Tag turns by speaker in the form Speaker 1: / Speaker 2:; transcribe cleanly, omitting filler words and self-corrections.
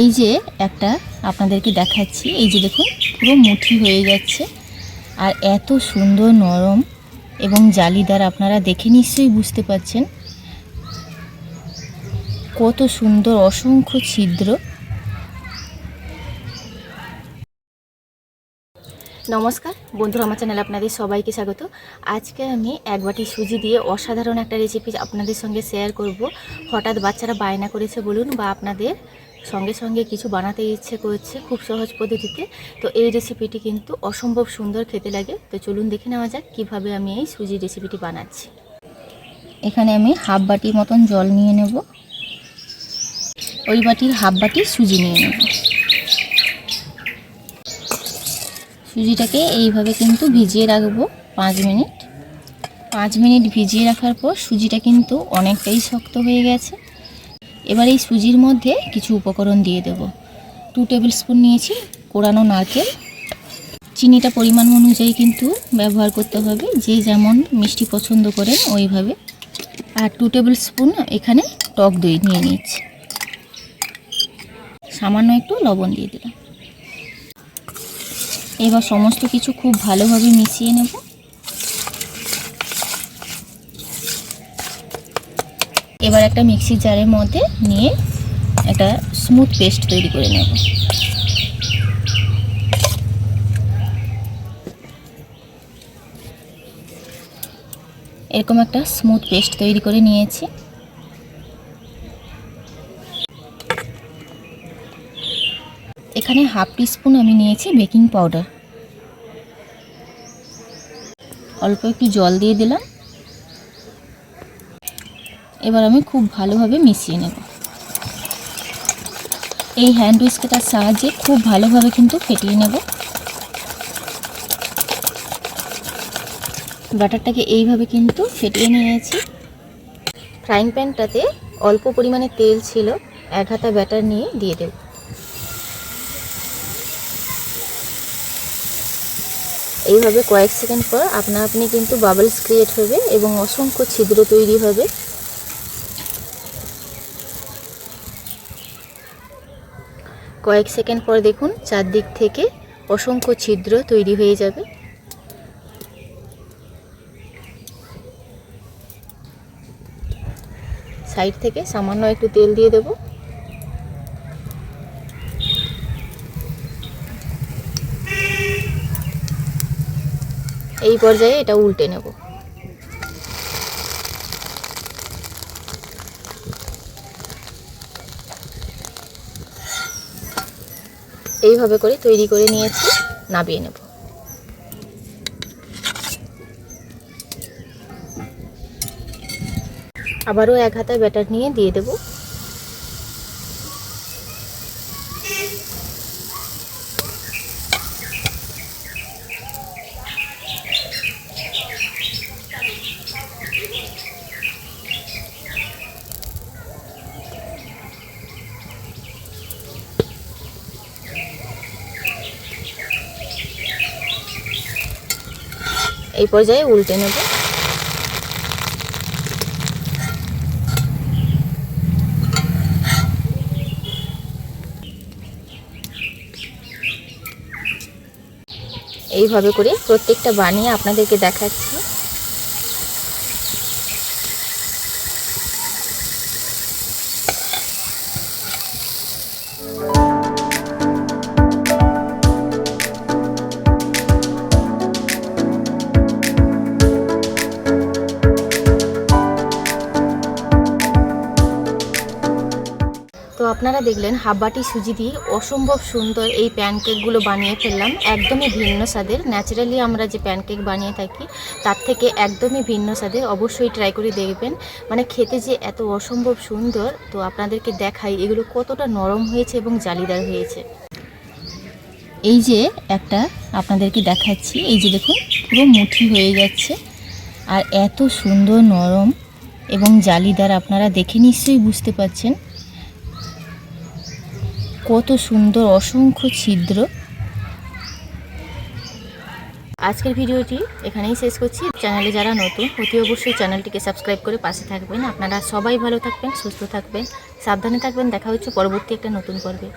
Speaker 1: এই যে একটা আপনাদেরকে দেখাচ্ছি, এই যে দেখুন পুরো মুঠি হয়ে যাচ্ছে আর এত সুন্দর নরম এবং জালিদার। আপনারা দেখে নিশ্চয়ই বুঝতে পারছেন কত সুন্দর, অসংখ্য ছিদ্র। নমস্কার বন্ধুরা, আমার চ্যানেলে আপনাদের সবাইকে স্বাগত। আজকে আমি এক বাটি সুজি দিয়ে অসাধারণ একটা রেসিপি আপনাদের সঙ্গে শেয়ার করব। হঠাৎ বাচ্চারা বায়না করেছে বলুন, বা আপনাদের সঙ্গে সঙ্গে কিছু বানাতে ইচ্ছে করছে খুব সহজ পদ্ধতিতে, তো এই রেসিপিটি কিন্তু অসম্ভব সুন্দর খেতে লাগে। তো চলুন দেখে নেওয়া যাক কীভাবে আমি এই সুজি রেসিপিটি বানাচ্ছি। এখানে আমি হাফ বাটি মতন জল নিয়ে নেব, ওই বাটির হাফ বাটি সুজি নিয়ে নেব। সুজিটাকে এইভাবে কিন্তু ভিজিয়ে রাখবো 5 মিনিট। 5 মিনিট ভিজিয়ে রাখার পর সুজিটা কিন্তু অনেকটাই শক্ত হয়ে গেছে। এবার এই সুজির মধ্যে কিছু উপকরণ দিয়ে দেব। 2 টেবিল স্পুন নিয়েছি কোরানো নারকেল। চিনিটা পরিমাণ অনুযায়ী কিন্তু ব্যবহার করতে হবে, যে যেমন মিষ্টি পছন্দ করেন ওইভাবে। আর 2 টেবিল স্পুন এখানে টক দই নিয়ে নিচ্ছি। সামান্য একটু লবণ দিয়ে দিলাম। এবার সমস্ত কিছু খুব ভালোভাবে মিশিয়ে নেব। এবার একটা মিক্সির জারের মধ্যে নিয়ে একটা স্মুথ পেস্ট তৈরি করে নেব। এরকম একটা স্মুথ পেস্ট তৈরি করে নিয়েছি। এখানে হাফ টিস্পুন আমি নিয়েছি বেকিং পাউডার। অল্প একটু জল দিয়ে দিলাম। এবার আমি খুব ভালোভাবে মিশিয়ে নেব। এই হ্যান্ড উইস্কটার সাহায্যে খুব ভালোভাবে কিন্তু ফেটিয়ে নেব। ব্যাটারটাকে এইভাবে কিন্তু ফেটিয়ে নিয়েছি। ফ্রাইং প্যানটাতে অল্প পরিমাণে তেল ছিল, 1 হাতা ব্যাটার নিয়ে দিয়ে দেব। এইভাবে কয়েক সেকেন্ড পর আপনি কিন্তু বাবলস ক্রিয়েট হবে এবং অসংখ্য ছিদ্র তৈরি হবে। কয়েক সেকেন্ড পর দেখুন চারদিক থেকে অসংখ্য ছিদ্র তৈরি হয়ে যাবে। সাইড থেকে সামান্য একটু তেল দিয়ে দেব। এই পর্যায়ে এটা উল্টে নেব। এইভাবে করে তৈরি করে নিয়েছি, নামিয়ে নেব। আবারও 1 হাতা ব্যাটার নিয়ে দিয়ে দেব। এই পর্যায়ে উল্টে নেব। এইভাবে করে প্রত্যেকটা বানিয়ে আপনাদেরকে দেখাচ্ছি। তো আপনারা দেখলেন হাফ বাটি সুজি দিয়ে অসম্ভব সুন্দর এই প্যানকেকগুলো বানিয়ে ফেললাম। একদমই ভিন্ন স্বাদের। ন্যাচারালি আমরা যে প্যানকেক বানিয়ে থাকি তার থেকে একদমই ভিন্ন স্বাদের। অবশ্যই ট্রাই করে দেখবেন। মানে খেতে যে এত অসম্ভব সুন্দর। তো আপনাদেরকে দেখাই এগুলো কতটা নরম হয়েছে এবং জালিদার হয়েছে। এই যে একটা আপনাদেরকে দেখাচ্ছি, এই যে দেখুন পুরো মুঠি হয়ে যাচ্ছে আর এত সুন্দর নরম এবং জালিদার। আপনারা দেখে নিশ্চয়ই বুঝতে পারছেন কত সুন্দর, অসংখ্য ছিদ্র। আজকের ভিডিওটি এখানেই শেষ করছি। চ্যানেলে যারা নতুন অতি অবশ্যই চ্যানেলটিকে সাবস্ক্রাইব করে পাশে থাকবেন। আপনারা সবাই ভালো থাকবেন, সুস্থ থাকবেন, সাবধানে থাকবেন। দেখা হচ্ছে পরবর্তী একটা নতুন পর্বে।